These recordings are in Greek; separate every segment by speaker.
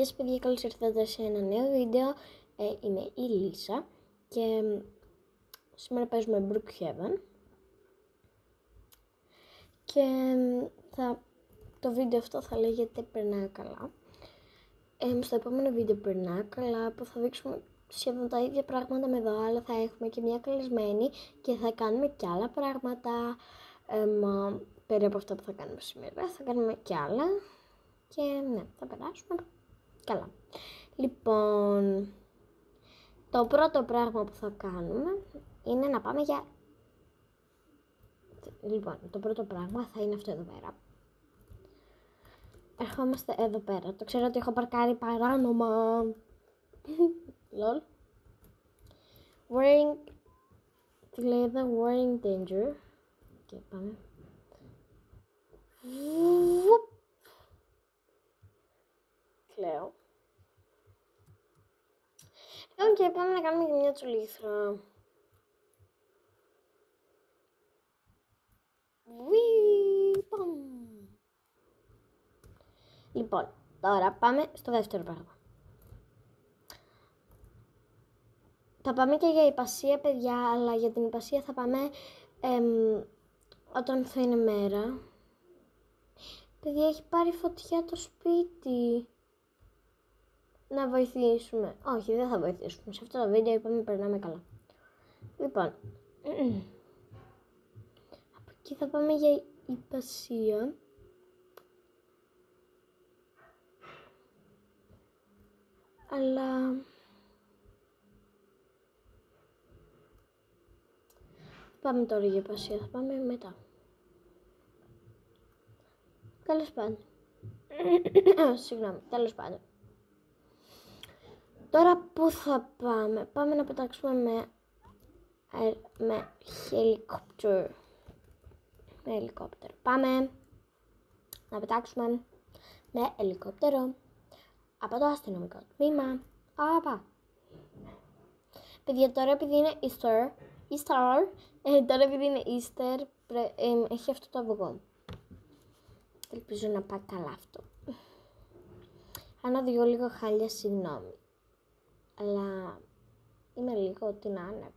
Speaker 1: Γεια σας παιδιά, καλώς ήρθατε σε ένα νέο βίντεο. Είμαι η Λίσα και σήμερα παίζουμε Brookhaven και το βίντεο αυτό θα λέγεται Περνάω καλά. Στο επόμενο βίντεο Περνάω καλά που θα δείξουμε σχεδόν τα ίδια πράγματα με εδώ, αλλά θα έχουμε και μια καλεσμένη και θα κάνουμε και άλλα πράγματα πέρα από αυτά που θα κάνουμε σήμερα. Θα κάνουμε και άλλα και ναι, θα περάσουμε καλά. Λοιπόν, το πρώτο πράγμα που θα κάνουμε είναι να πάμε για... Λοιπόν, το πρώτο πράγμα θα είναι αυτό εδώ πέρα. Ερχόμαστε εδώ πέρα. Το ξέρω ότι έχω παρκάρει παράνομα. Lol. Wearing... Τι λέει εδώ, wearing danger. Και πάμε. Κλαίω. Και πάμε να κάνουμε και μια τσουλήθρα. Λοιπόν, τώρα πάμε στο δεύτερο πράγμα. Θα πάμε και για υπασία, παιδιά, αλλά για την υπασία θα πάμε όταν θα είναι μέρα. Παιδιά, έχει πάρει φωτιά το σπίτι. Να βοηθήσουμε. Όχι, δεν θα βοηθήσουμε. Σε αυτό το βίντεο είπαμε περνάμε καλά. Λοιπόν, από εκεί θα πάμε για υπασία. Αλλά... πάμε τώρα για υπασία, θα πάμε μετά. Τέλος πάντων. Συγγνώμη, τέλος πάντων. Τώρα πού θα πάμε? Πάμε να πετάξουμε με helicopter. Με ελικόπτερο. Πάμε να πετάξουμε με ελικόπτερο από το αστυνομικό τμήμα. Παιδιά, τώρα επειδή είναι Easter, τώρα επειδή είναι Easter, έχει αυτό το αυγό. Ελπίζω να πάει καλά αυτό. Αν οδηγώ λίγο χάλια, συγγνώμη. Αλλά είμαι λίγο τι να είναι.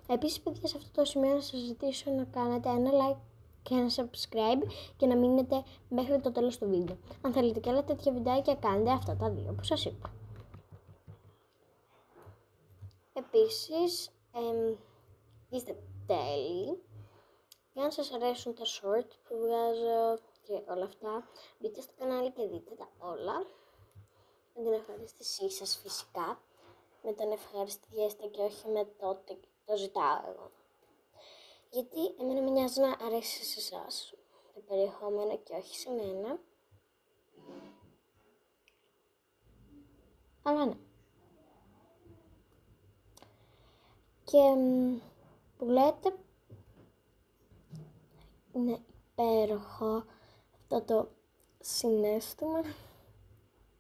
Speaker 1: Επίσης, παιδιά, σε αυτό το σημείο να σας ζητήσω να κάνετε ένα like και ένα subscribe και να μείνετε μέχρι το τέλος του βίντεο. Αν θέλετε και άλλα τέτοια βιντεάκια, κάντε αυτά τα δύο που σας είπα. Επίσης, είστε τέλειοι. Για να σας αρέσουν τα short που βγάζω και όλα αυτά, μπείτε στο κανάλι και δείτε τα όλα. Με την ευχαριστησή σας φυσικά. Με τον ευχαριστιέστε και όχι με το ότι το ζητάω εγώ. Γιατί εμένα με νοιάζει να αρέσει σε εσάς το περιεχόμενο και όχι σε μένα. Αλλά ναι. Και που λέτε, είναι υπέροχο αυτό το συναίσθημα,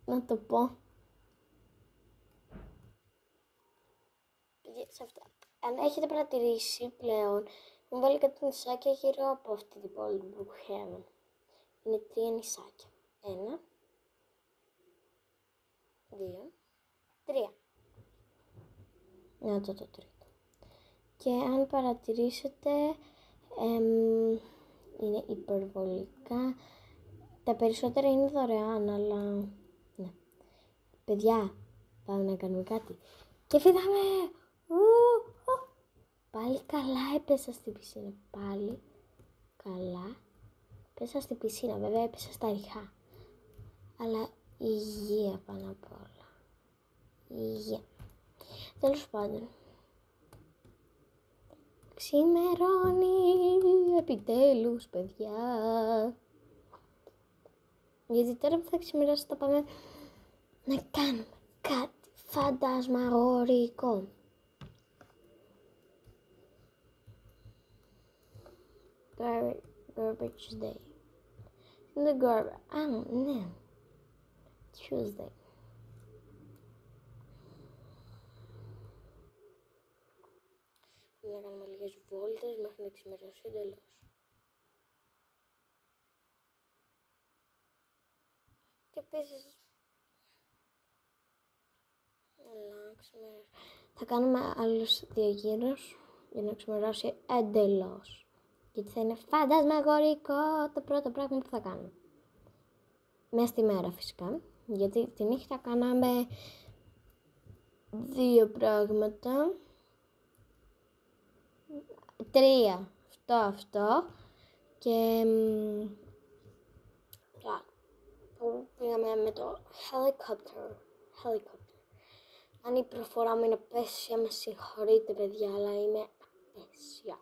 Speaker 1: να το πω. Σε αυτά. Αν έχετε παρατηρήσει πλέον, μου βάλει κάτι νησάκια γύρω από αυτή την πόλη του Brookhaven. Είναι 3 νησάκια. 1, 2, 3. Να το τρίτο. Και αν παρατηρήσετε, είναι υπερβολικά. Τα περισσότερα είναι δωρεάν, αλλά ναι. Παιδιά, πάμε να κάνουμε κάτι. Και φύγαμε! Πάλι καλά έπεσα στην πισίνα. Πάλι καλά έπεσα στην πισίνα. Βέβαια έπεσα στα ριχά. Αλλά υγεία πάνω απ' όλα. Υγεία. Τέλος πάντων. Ξημερώνει επιτέλους, παιδιά. Γιατί τώρα που θα ξημερώσει θα πάμε να κάνουμε κάτι φαντασμαγορικό. Garbage day. Είναι garbage. Ναι. Tuesday. Να κάνουμε λίγες βόλτες μέχρι να ξημερώσει εντελώς. Και επίσης θα κάνουμε άλλους 2 γύρους για να ξημερώσει εντελώς. Γιατί θα είναι φαντασμαγορικό το πρώτο πράγμα που θα κάνουμε. Μέσα στη μέρα φυσικά. Γιατί τη νύχτα κάναμε 2 πράγματα. 3. Αυτό. Και που πήγαμε με το helicopter. Αν η προφορά μου είναι απέσια, με συγχωρείτε παιδιά, αλλά είναι απέσια.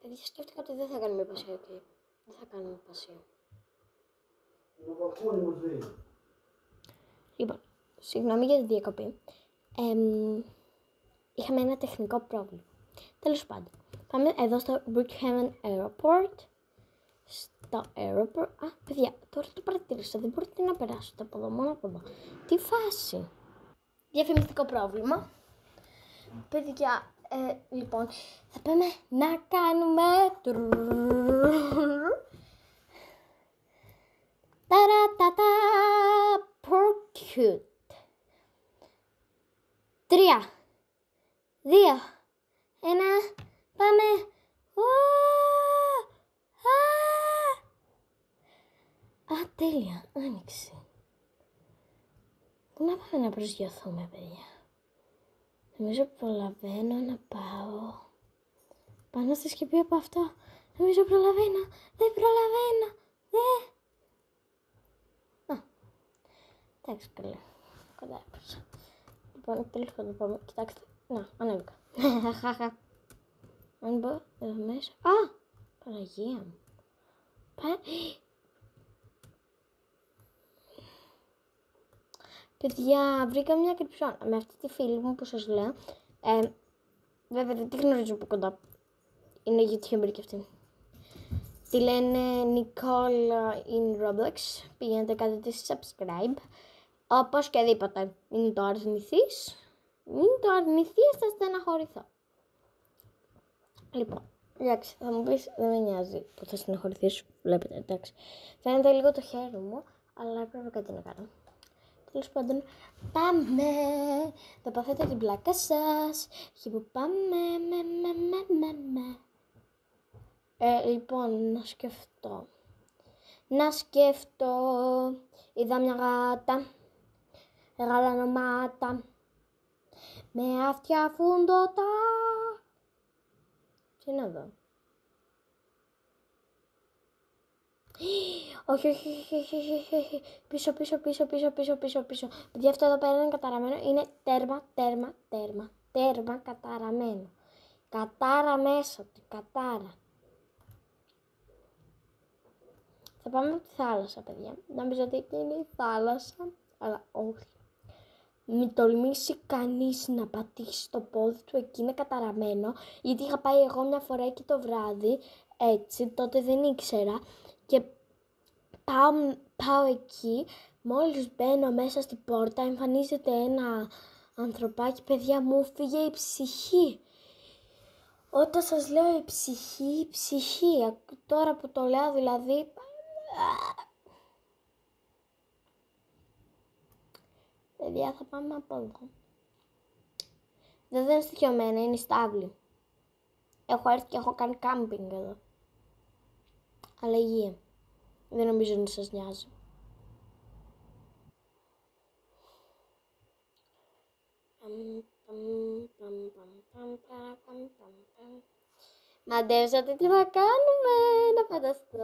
Speaker 1: Παιδιά, σκέφτηκα ότι δεν θα κάνουμε υπασία, okay. Δεν θα κάνουμε υπασία. Λοιπόν, συγγνώμη για τη διακοπή. Είχαμε ένα τεχνικό πρόβλημα. Τέλος πάντων, πάμε εδώ στο Brookhaven Airport. Στο airport. Παιδιά, τώρα το παρατήρησα. Δεν μπορείτε να περάσετε από εδώ, μόνο από εδώ. Τι φάση. Διαφημιστικό πρόβλημα. Παιδιά, λοιπόν, θα πάμε να κάνουμε ταρατατα Porcute. 3, 2, 1, πάμε. Τέλεια, άνοιξε. Πού να πάμε να προσγειωθούμε, παιδιά. Νομίζω προλαβαίνω να πάω πάνω στη σκεπή από αυτό. Νομίζω προλαβαίνω. Δεν προλαβαίνω. Εντάξει, καλή. Κοντά έπρεπε. Λοιπόν, τέλος πάντων πάμε. Κοιτάξτε. Να, ανέβηκα. Αν μπω εδώ μέσα. Παναγία μου. Παιδιά, βρήκα μια κρυψώνα με αυτή τη φίλη μου που σας λέω. Βέβαια δεν τη γνωρίζω από κοντά. Είναι YouTuber και αυτή. Τη λένε Nicole in Roblox. Πήγαινε κάντε τη subscribe. Όπως και δίποτε. Μην το αρνηθείς. Θα στεναχωρηθώ. Λοιπόν, εντάξει, θα μου πεις δεν με νοιάζει που θα στεναχωρηθείς. Βλέπετε, εντάξει. Φαίνεται λίγο το χέρι μου, αλλά πρέπει κάτι να κάνω. Τέλος πάντων, πάμε! Θα παθείτε την πλάκα σας. Και που πάμε, λοιπόν, να σκεφτώ. Είδα μια γάτα, γαλανομάτα, με αυτιά φούντοτα. Τι είναι εδώ? Όχι. Πίσω. Παιδιά, αυτό εδώ πέρα είναι καταραμένο. Είναι τέρμα καταραμένο. Κατάρα μέσα του, κατάρα. Θα πάμε από τη θάλασσα, παιδιά. Νομίζω ότι είναι η θάλασσα, αλλά όχι. Μην τολμήσει κανείς να πατήσει το πόδι του, εκεί είναι καταραμένο. Γιατί είχα πάει εγώ μια φορά εκεί το βράδυ, έτσι, τότε δεν ήξερα. Και πάω εκεί, μόλις μπαίνω μέσα στην πόρτα, εμφανίζεται ένα ανθρωπάκι, παιδιά, μου φύγε η ψυχή. Όταν σας λέω η ψυχή, τώρα που το λέω δηλαδή... Παιδιά, θα πάμε από εδώ. Δεν είναι στοιχειωμένα, είναι στάβλη. Έχω έρθει και έχω κάνει κάμπινγκ εδώ. Αλλά υγεία. Δεν νομίζω να σας νοιάζει. Μαντέψατε τι θα κάνουμε, να φανταστώ.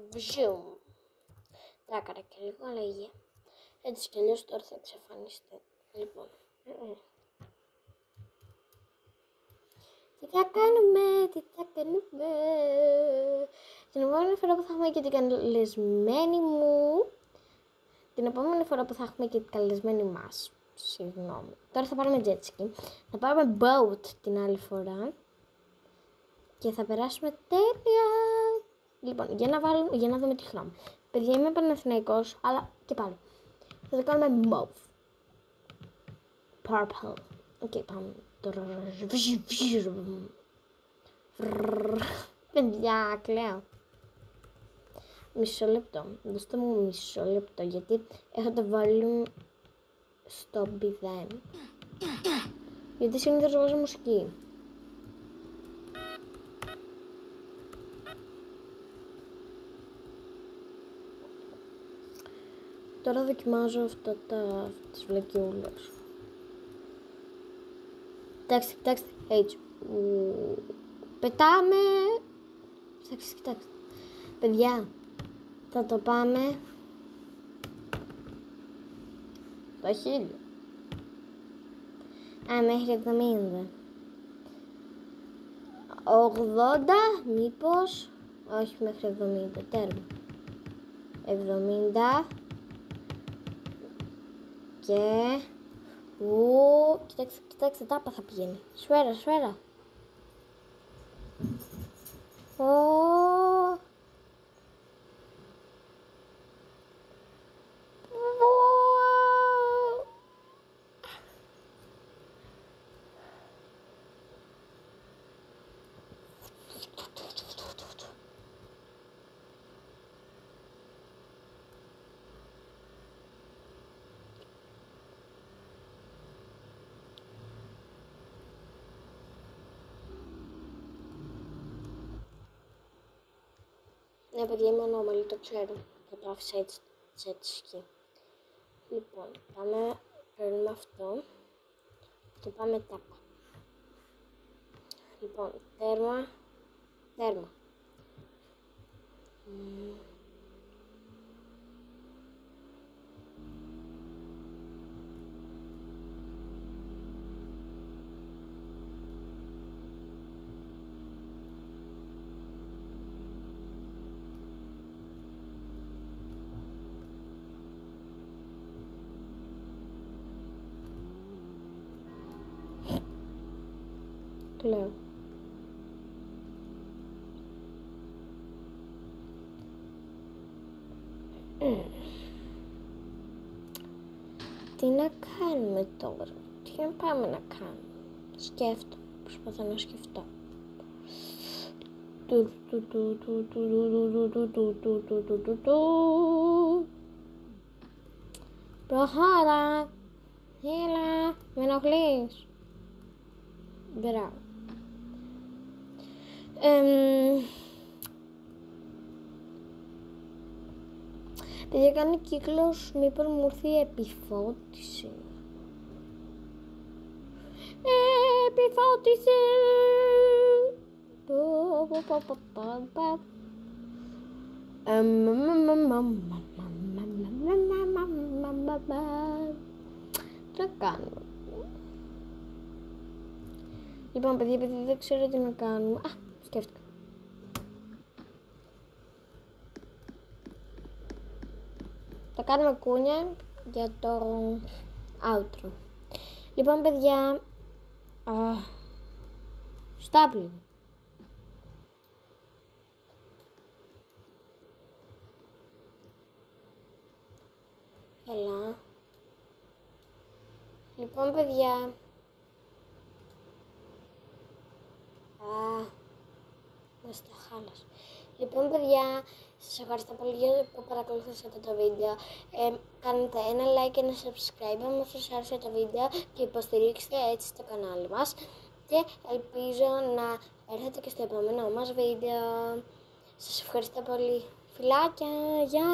Speaker 1: Βζουμ. Τράκαρα και λίγο, αλλά υγεία. Έτσι κι αλλιώς τώρα θα εξαφανιστεί. Λοιπόν. Τι θα κάνουμε. Την επόμενη φορά που θα έχουμε και την καλεσμένη μου. Την επόμενη φορά που θα έχουμε και την καλεσμένη μας. Συγγνώμη. Τώρα θα πάρουμε jet ski. Θα πάρουμε boat την άλλη φορά. Και θα περάσουμε τέλεια. Λοιπόν, για να δούμε τι χρώμα. Παιδιά, είμαι Παναθηναϊκός, αλλά και πάλι. Θα το κάνουμε mauve. Purple. Οκ, πάμε. Παιδιά, κλαίω. μισό λεπτό. Δώστε μου μισό λεπτό, γιατί έχω το volume στο 0. Γιατί συνήθως βάζω μουσική. Τώρα δοκιμάζω τις βλακιούλες. Κοιτάξτε, έτσι. Πετάμε. Κοιτάξτε. Παιδιά, θα το πάμε το 1000. Μέχρι 70. 80, μήπως. Όχι, μέχρι 70, τέρμα. 70. Και... κοιτάξτε, τάπα θα πηγαίνει. Σφαίρα. Ναι, παιδιά, είμαι ανώμαλη, το ξέρω. Θα το άφησα έτσι εκεί. Λοιπόν, παίρνουμε αυτό. Και πάμε τάπα. Λοιπόν, τέρμα. Λέω. Τι να κάνουμε τώρα, τι να πάμε να κάνουμε. Προσπαθώ να σκεφτώ. Προχώρα, έλα, με ενοχλείς. Μπράβο. Παιδιά, κάνει κύκλος, μήπως μου έρθει η επιφώτιση. Επιφώτιση. Τι να κάνουμε. Λοιπόν, παιδιά, επειδή δεν ξέρω τι να κάνουμε. Σκέφτηκα. Θα κάνουμε κούνια για το outro. Λοιπόν, παιδιά, στάπλη. Έλα. Λοιπόν, παιδιά, είμαστε χάλας. Λοιπόν, παιδιά, σας ευχαριστώ πολύ που παρακολουθήσατε το βίντεο. Κάντε ένα like και ένα subscribe αν σας άρεσε το βίντεο και υποστηρίξτε έτσι το κανάλι μας. Και ελπίζω να έρθετε και στο επόμενο μας βίντεο. Σας ευχαριστώ πολύ. Φιλάκια, γεια!